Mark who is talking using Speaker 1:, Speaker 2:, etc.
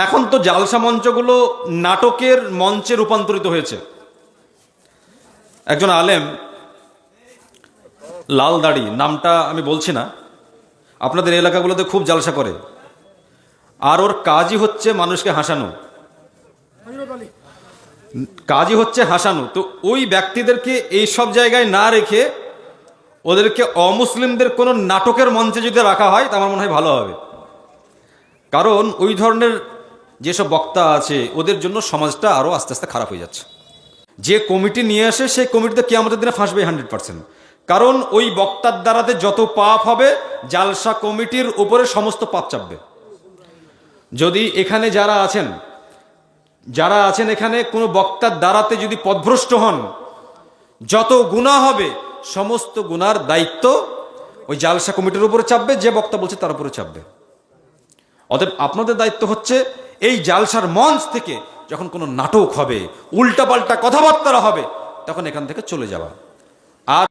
Speaker 1: এখন তো জালসা মঞ্চগুলো নাটকের মঞ্চে রূপান্তরিত হয়েছে। একজন আলেম, লাল দাড়ি, নামটা আমি বলছি না, আপনাদের এলাকাগুলোতে খুব জালসা করে, আর ওর কাজই হচ্ছে মানুষকে হাসানো, কাজই হচ্ছে হাসানো। তো ওই ব্যক্তিদেরকে এই সব জায়গায় না রেখে ওদেরকে অমুসলিমদের কোনো নাটকের মঞ্চে যদি রাখা হয় তা আমার মনে হয় ভালো হবে। কারণ ওই ধরনের যেসব বক্তা আছে ওদের জন্য সমাজটা আরও আস্তে আস্তে খারাপ হয়ে যাচ্ছে। যে কমিটি নিয়ে আসে সেই কমিটিতে কিয়ামতের দিনে ফাঁসবে 100%। কারণ ওই বক্তার দ্বারাতে যত পাপ হবে জালসা কমিটির উপরে সমস্ত পাপ চাপবে। যদি এখানে যারা আছেন এখানে কোনো বক্তার দ্বারাতে যদি পথভ্রষ্ট হন, যত গুনাহ হবে সমস্ত গুনার দায়িত্ব ওই জালসা কমিটির উপরে চাপবে, যে বক্তা বলছে তার উপরে চাপবে। অতএব আপনাদের দায়িত্ব হচ্ছে এই জালসার মঞ্চ থেকে যখন কোনো নাটক হবে, উল্টাপাল্টা কথাবার্তা হবে, তখন এখান থেকে চলে যাওয়া। আর